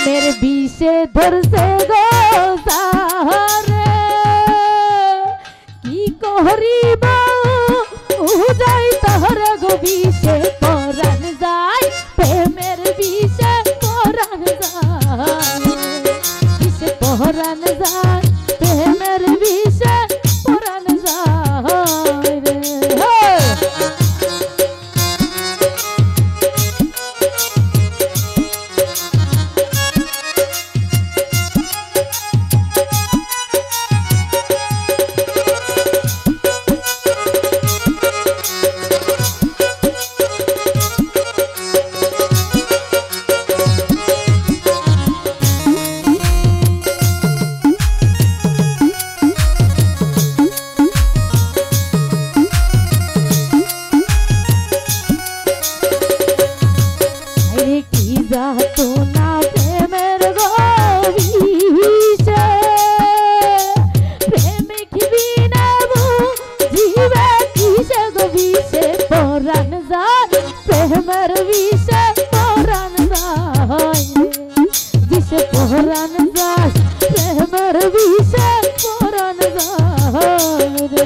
প্রেমের বিষে ধরছে গো সাহারে কি করিব যাই তাহারে গো বিষে পরাণ যায় প্রেমের বিষে পরাণ যায় বিষে পরাণ যায় প্রেমের বিষে পরাণ যায় রে যাতো না প্রেমের গভীরে প্রেমিক বিনা জীবে কিসে গভীরে পরাণ যায় প্রেমের বিষে পরাণ যায় বিষে পরাণ যায় প্রেমের বিষে পরাণ যায় রে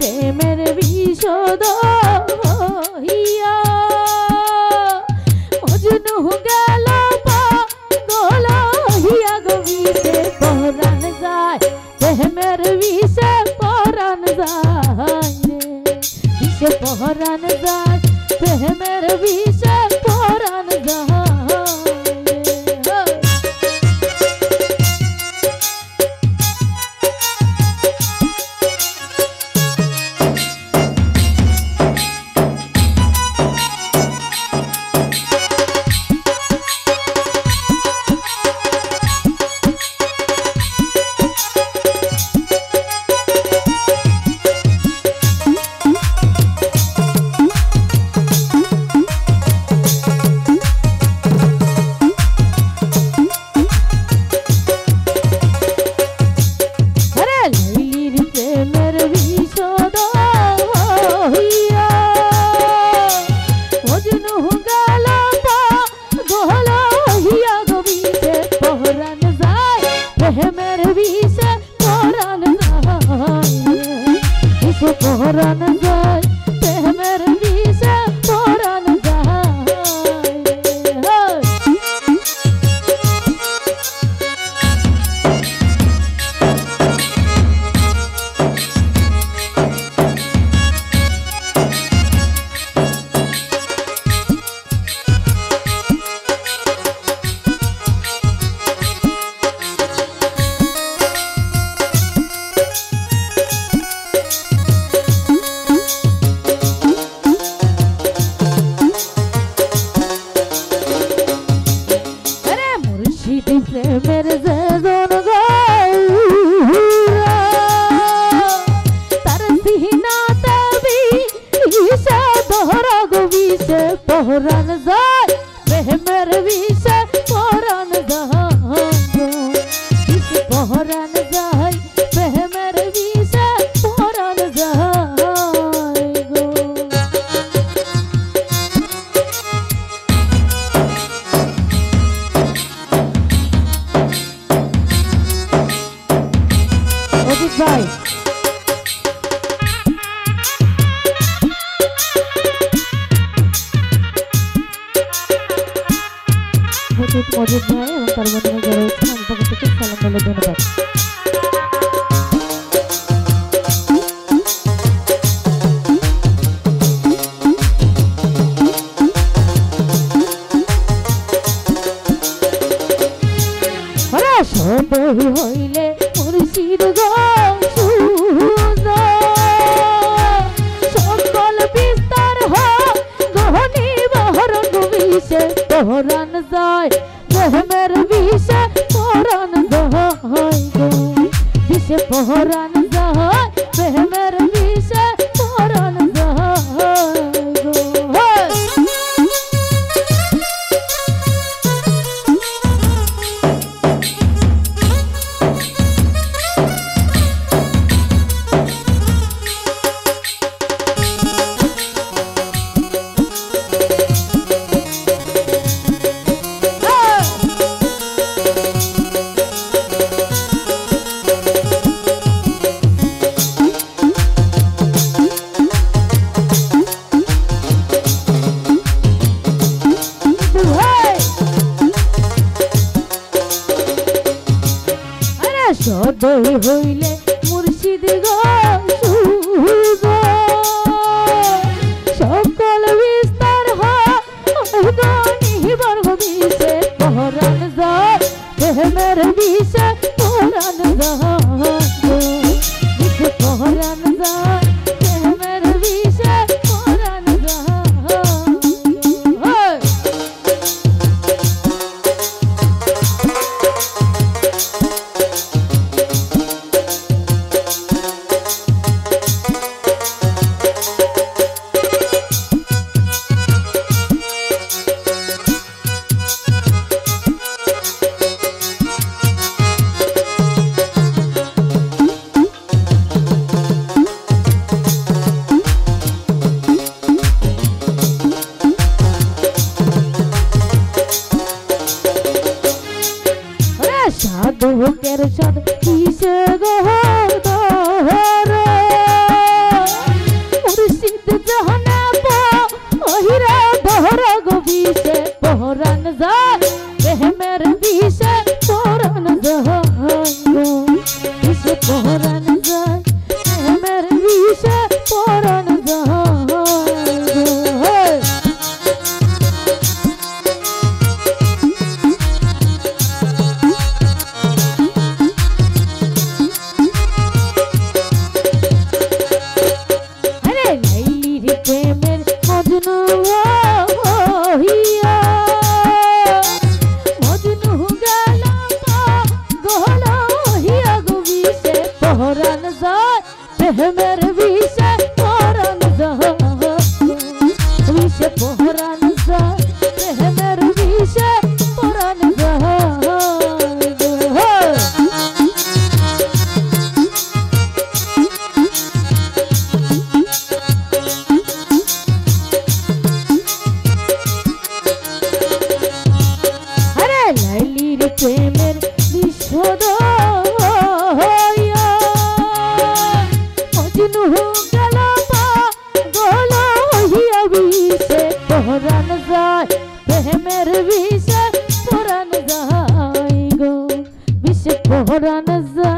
প্রেমের বিষদ হইয়া মজনু গেল পাগল হইয়া গো বিষে পরাণ যায় প্রেমের বিষে পরাণ যায় রে বিষে পরাণ যায় প্রেমের বিষে পরাণ যায় পরাণ যায় প্রেমের বিষে পরাণ যায় প্রেমের যেজন গৌরা তার সিহনাতে বিষে ধরা গো বিষে পরাণ যায় প্রেমের বিষে পরাণ যায় বিষে পরাণ যায় প্রেমের বিষে পরাণ যায় গো ভাই মজিদ ভাই এবং তার বন্ধুরা যারা হচ্ছেন আমি পক্ষ থেকে সালাম বলে ধন্যবাদ সন্দেহ হইলে মুর্শিদ গো সকল বিস্তার পরাণ যায় প্রেমের বিষে পরাণ যায় গো বিষে পরাণ যায় প্রেমের বিষে পরাণ যায় গো সদয় হইলে মুর্শিদ গো সকল বিস্তার হইবার বিষে পরাণ যায় প্রেমের বিষে পরাণ যায় বিষে পরাণ যায় প্রেমের বিষে পরাণ যায় সাধকের সাধ কিসে মুর্শিদ জাহানে বহিরা ধরা গো বিষে পরাণ যায় প্রেমের বিষে পরাণ যায় গো বিষে পরাণ যায় প্রেমের বিষে পরাণ যায় গো প্রেমের মজনু হইয়া মজনু গেল গহল হইয়া গো বিষে পরাণ যায় প্রেমের বিষে পরাণ যায় বিষে পরাণ যায় প্রেমের বিষে পরাণ যায় প্রেমের বিশদ হইয়া মজনু গেল গল হইয়া বিষে পরাণ যায় প্রেমের বিষে পরাণ যায় গো বিষে পরাণ যায়।